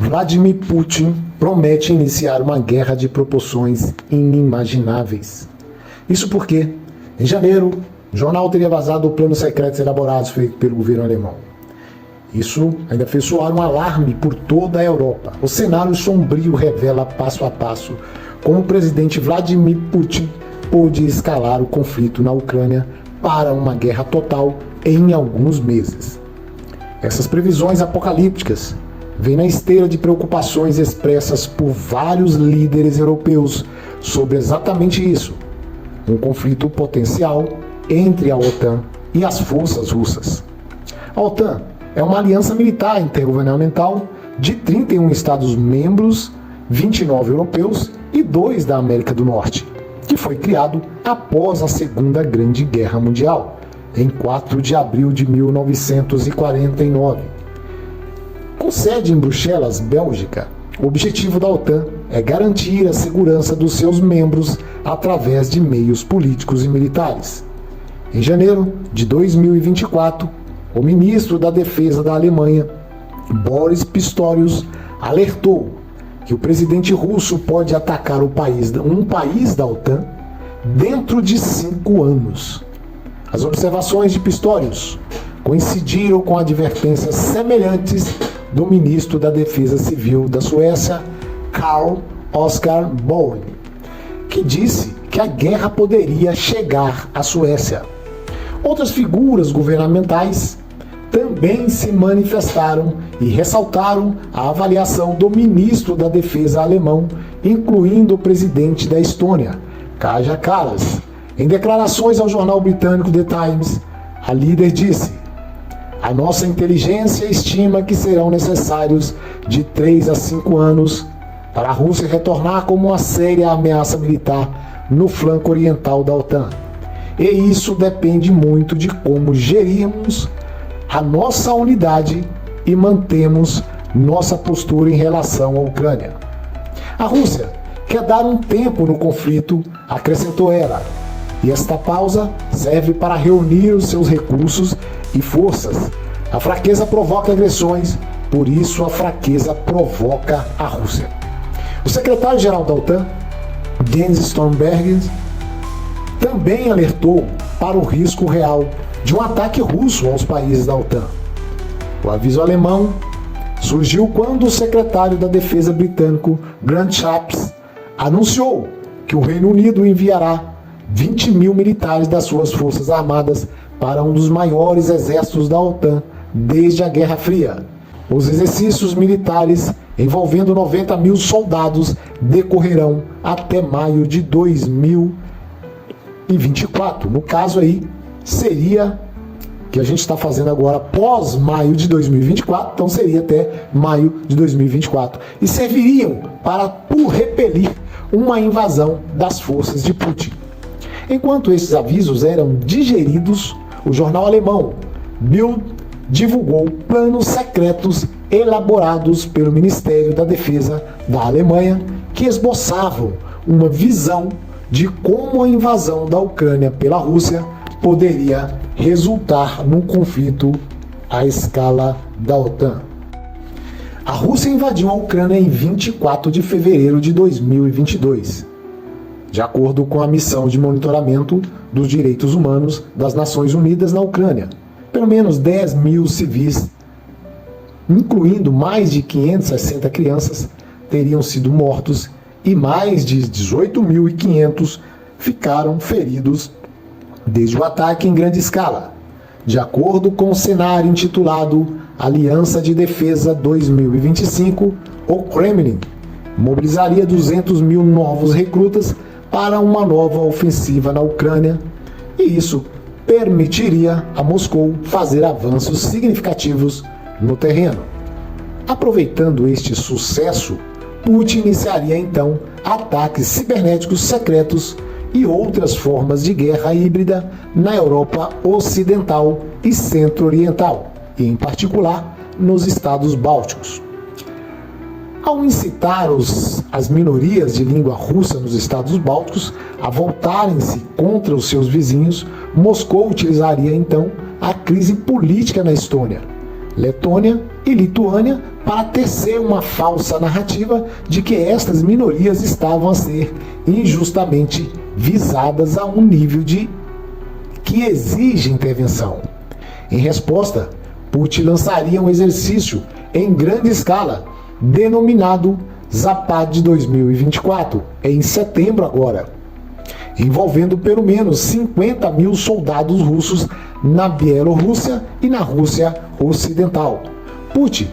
Vladimir Putin promete iniciar uma guerra de proporções inimagináveis. Isso porque, em janeiro, o jornal teria vazado o plano secreto elaborado feito pelo governo alemão. Isso ainda fez soar um alarme por toda a Europa. O cenário sombrio revela passo a passo como o presidente Vladimir Putin pôde escalar o conflito na Ucrânia para uma guerra total em alguns meses. Essas previsões apocalípticas vêm na esteira de preocupações expressas por vários líderes europeus sobre exatamente isso, um conflito potencial entre a OTAN e as forças russas. A OTAN é uma aliança militar intergovernamental de 31 Estados-membros, 29 europeus e 2 da América do Norte, que foi criado após a Segunda Grande Guerra Mundial, em 4 de abril de 1949. Com sede em Bruxelas, Bélgica, o objetivo da OTAN é garantir a segurança dos seus membros através de meios políticos e militares. Em janeiro de 2024, o ministro da Defesa da Alemanha, Boris Pistorius, alertou que o presidente russo pode atacar um país da OTAN dentro de 5 anos. As observações de Pistorius coincidiram com advertências semelhantes do ministro da Defesa Civil da Suécia, Carl Oskar Borg, que disse que a guerra poderia chegar à Suécia. Outras figuras governamentais também se manifestaram e ressaltaram a avaliação do ministro da Defesa alemão, incluindo o presidente da Estônia, Kaja Kallas. Em declarações ao jornal britânico The Times, a líder disse: "A nossa inteligência estima que serão necessários de 3 a 5 anos para a Rússia retornar como uma séria ameaça militar no flanco oriental da OTAN. E isso depende muito de como gerirmos a nossa unidade e mantemos nossa postura em relação à Ucrânia. A Rússia quer dar um tempo no conflito", acrescentou ela, "e esta pausa serve para reunir os seus recursos e forças. A fraqueza provoca agressões, por isso a fraqueza provoca a Rússia." O secretário-geral da OTAN, Jens Stoltenberg, também alertou para o risco real de um ataque russo aos países da OTAN. O aviso alemão surgiu quando o secretário da Defesa britânico, Grant Shapps, anunciou que o Reino Unido enviará 20 mil militares das suas forças armadas para um dos maiores exércitos da OTAN desde a Guerra Fria. Os exercícios militares, envolvendo 90 mil soldados, decorrerão até maio de 2024. No caso aí, seria que a gente está fazendo agora pós maio de 2024, então seria até maio de 2024. E serviriam para repelir uma invasão das forças de Putin. Enquanto esses avisos eram digeridos, o jornal alemão Bild divulgou planos secretos elaborados pelo Ministério da Defesa da Alemanha que esboçavam uma visão de como a invasão da Ucrânia pela Rússia poderia resultar num conflito à escala da OTAN. A Rússia invadiu a Ucrânia em 24 de fevereiro de 2022, de acordo com a missão de monitoramento dos direitos humanos das Nações Unidas na Ucrânia. Pelo menos 10 mil civis, incluindo mais de 560 crianças, teriam sido mortos e mais de 18.500 ficaram feridos desde o ataque em grande escala. De acordo com o cenário intitulado Aliança de Defesa 2025, o Kremlin mobilizaria 200 mil novos recrutas para uma nova ofensiva na Ucrânia, e isso permitiria a Moscou fazer avanços significativos no terreno. Aproveitando este sucesso, Putin iniciaria então ataques cibernéticos secretos e outras formas de guerra híbrida na Europa Ocidental e Centro-Oriental, e em particular nos estados bálticos. Ao incitar as minorias de língua russa nos estados bálticos a voltarem-se contra os seus vizinhos, Moscou utilizaria então a crise política na Estônia, Letônia e Lituânia para tecer uma falsa narrativa de que estas minorias estavam a ser injustamente visadas a um nível que exige intervenção. Em resposta, Putin lançaria um exercício em grande escala, denominado Zapad 2024, em setembro agora, envolvendo pelo menos 50 mil soldados russos na Bielorrússia e na Rússia Ocidental. Putin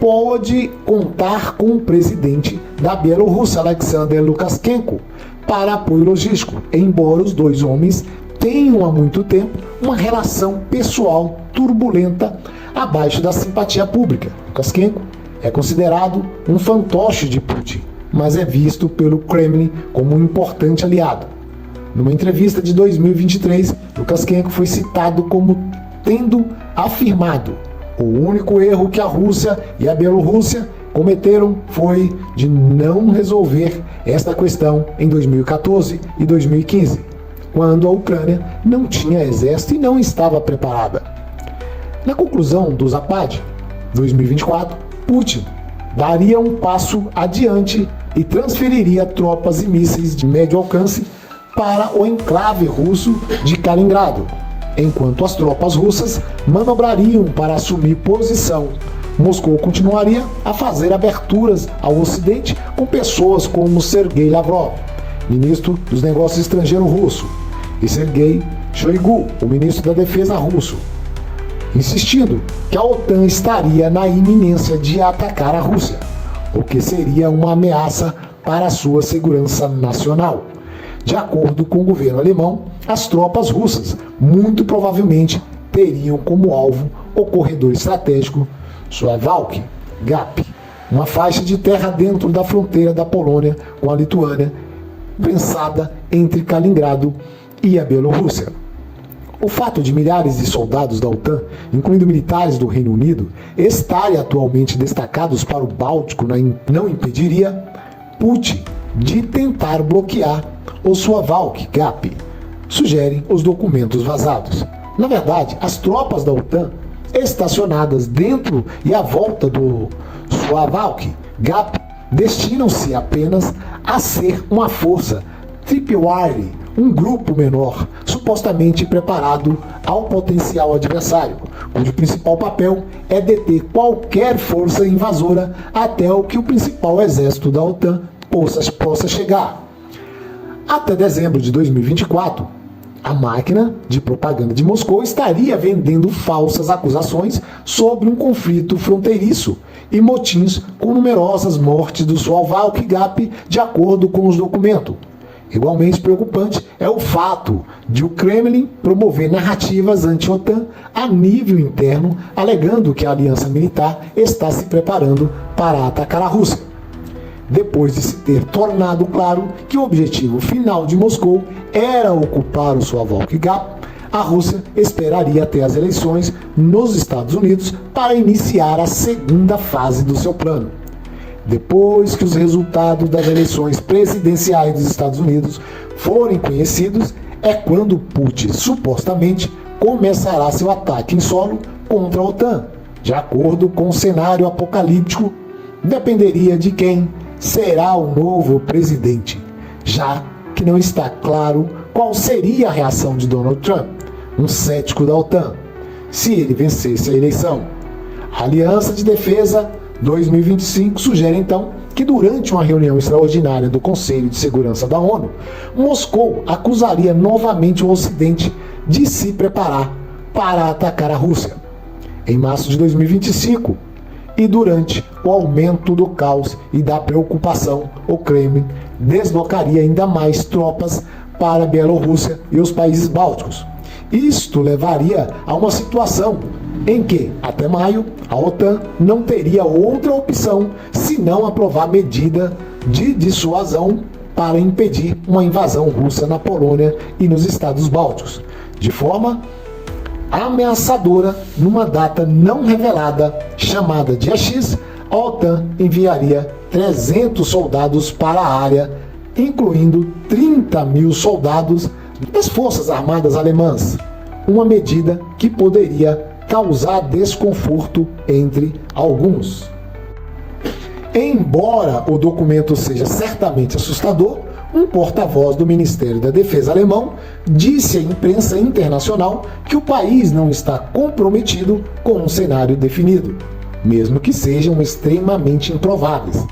pode contar com o presidente da Bielorrússia, Alexander Lukashenko, para apoio logístico, embora os dois homens tenham há muito tempo uma relação pessoal turbulenta abaixo da simpatia pública. Lukashenko é considerado um fantoche de Putin, mas é visto pelo Kremlin como um importante aliado. Numa entrevista de 2023, Lukashenko foi citado como tendo afirmado: o único erro que a Rússia e a Bielorrússia cometeram foi de não resolver esta questão em 2014 e 2015, quando a Ucrânia não tinha exército e não estava preparada. Na conclusão do Zapad 2024, Putin daria um passo adiante e transferiria tropas e mísseis de médio alcance para o enclave russo de Kaliningrado, enquanto as tropas russas manobrariam para assumir posição. Moscou continuaria a fazer aberturas ao Ocidente com pessoas como Sergei Lavrov, ministro dos Negócios Estrangeiros russo, e Sergei Shoigu, o ministro da Defesa russo, insistindo que a OTAN estaria na iminência de atacar a Rússia, o que seria uma ameaça para a sua segurança nacional. De acordo com o governo alemão, as tropas russas muito provavelmente teriam como alvo o corredor estratégico Suwałki Gap, uma faixa de terra dentro da fronteira da Polônia com a Lituânia, pensada entre Kaliningrado e a Bielorrússia. O fato de milhares de soldados da OTAN, incluindo militares do Reino Unido, estarem atualmente destacados para o Báltico não impediria Putin de tentar bloquear o Suwałki Gap, sugerem os documentos vazados. Na verdade, as tropas da OTAN estacionadas dentro e à volta do Suwałki Gap destinam-se apenas a ser uma força tripwire, um grupo menor, supostamente preparado ao potencial adversário, cujo principal papel é deter qualquer força invasora até o que o principal exército da OTAN possa chegar. Até dezembro de 2024, a máquina de propaganda de Moscou estaria vendendo falsas acusações sobre um conflito fronteiriço e motins com numerosas mortes do Suwałki Gap, de acordo com os documentos. Igualmente preocupante é o fato de o Kremlin promover narrativas anti-OTAN a nível interno, alegando que a aliança militar está se preparando para atacar a Rússia. Depois de se ter tornado claro que o objetivo final de Moscou era ocupar o Suwałki Gap, a Rússia esperaria até as eleições nos Estados Unidos para iniciar a segunda fase do seu plano. Depois que os resultados das eleições presidenciais dos Estados Unidos forem conhecidos, é quando Putin supostamente começará seu ataque em solo contra a OTAN. De acordo com o cenário apocalíptico, dependeria de quem será o novo presidente, já que não está claro qual seria a reação de Donald Trump, um cético da OTAN, se ele vencesse a eleição. A Aliança de Defesa 2025 sugere então que durante uma reunião extraordinária do Conselho de Segurança da ONU, Moscou acusaria novamente o Ocidente de se preparar para atacar a Rússia. Em março de 2025, e durante o aumento do caos e da preocupação, o Kremlin deslocaria ainda mais tropas para a Bielorrússia e os países bálticos. Isto levaria a uma situação em que, até maio, a OTAN não teria outra opção senão aprovar medida de dissuasão para impedir uma invasão russa na Polônia e nos Estados Bálticos, de forma ameaçadora. Numa data não revelada, chamada dia X, a OTAN enviaria 300 soldados para a área, incluindo 30 mil soldados das Forças Armadas Alemãs, uma medida que poderia causar desconforto entre alguns. Embora o documento seja certamente assustador, um porta-voz do Ministério da Defesa alemão disse à imprensa internacional que o país não está comprometido com um cenário definido, mesmo que sejam extremamente improváveis.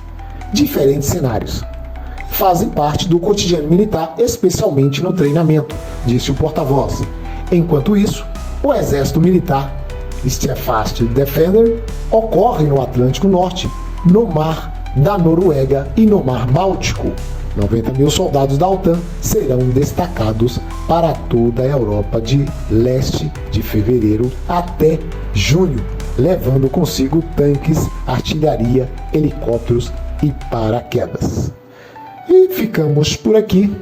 Diferentes cenários fazem parte do cotidiano militar, especialmente no treinamento, disse o porta-voz. Enquanto isso, o exército militar Steadfast Defender ocorre no Atlântico Norte, no Mar da Noruega e no Mar Báltico. 90 mil soldados da OTAN serão destacados para toda a Europa de leste de fevereiro até junho, levando consigo tanques, artilharia, helicópteros e paraquedas. E ficamos por aqui.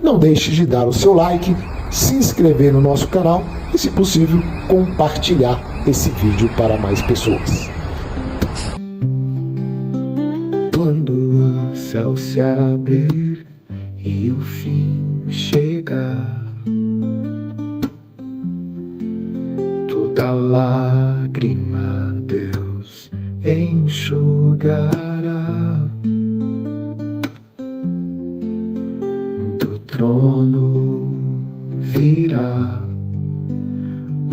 Não deixe de dar o seu like, se inscrever no nosso canal e, se possível, compartilhar esse vídeo para mais pessoas. Quando o céu se abrir e o fim chegar, toda lágrima Deus enxugará. Do trono virá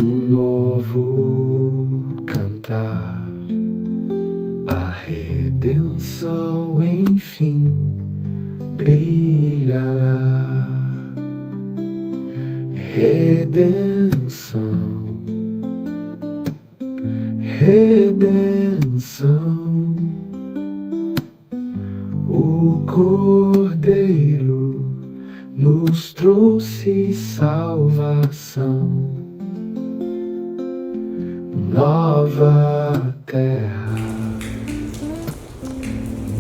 um novo cantar. A redenção enfim brilhará. Redenção, redenção. O Cordeiro nos trouxe salvação. Nova terra,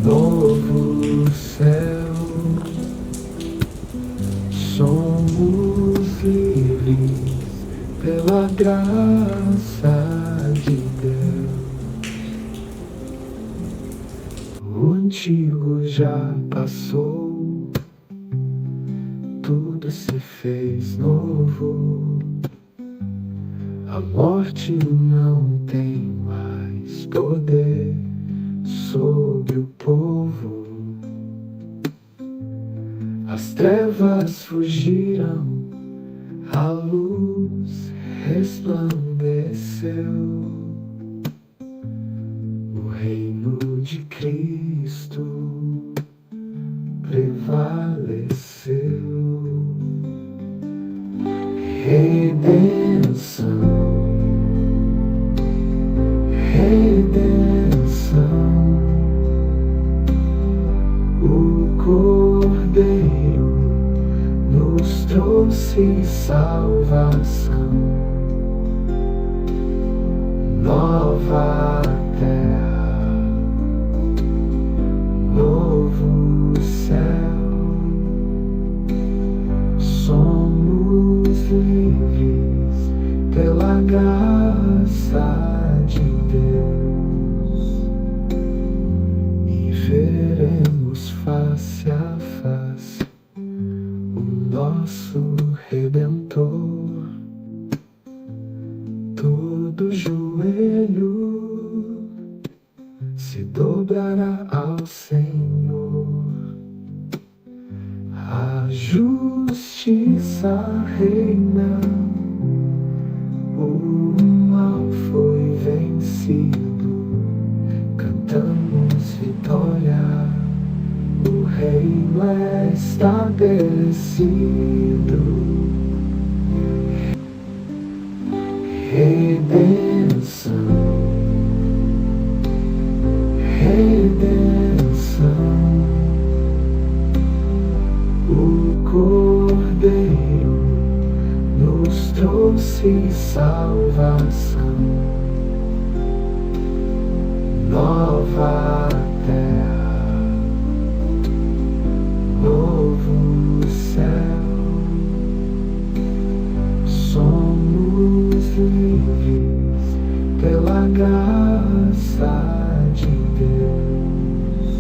novo céu, somos livres pela graça de Deus. O antigo já passou, tudo se fez novo. A morte não tem mais poder sobre o povo. As trevas fugiram, a luz resplandeceu. O reino de Cristo prevaleceu. Redenção, redenção. O Cordeiro nos trouxe salvação. Nova terra, novo céu. Somos livres pela graça de Deus e veremos face a face o nosso Redentor. Todo joelho se dobrará ao Senhor. A justiça reina, o mal foi vencido. Cantamos vitória, o reino é estabelecido. Redenção, redenção. O Cordeiro nos trouxe salvação. Nova terra, novo céu. Somos livres pela graça de Deus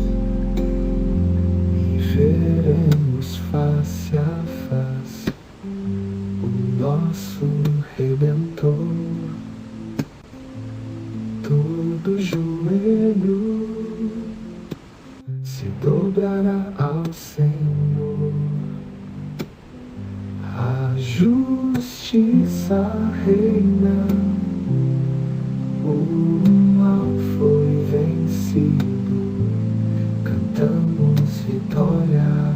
e veremos face a face o nosso Redentor. Todo joelho dará ao Senhor. A justiça reina, o mal foi vencido, cantamos vitória,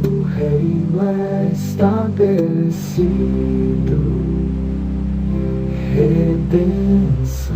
o reino é estabelecido, redenção.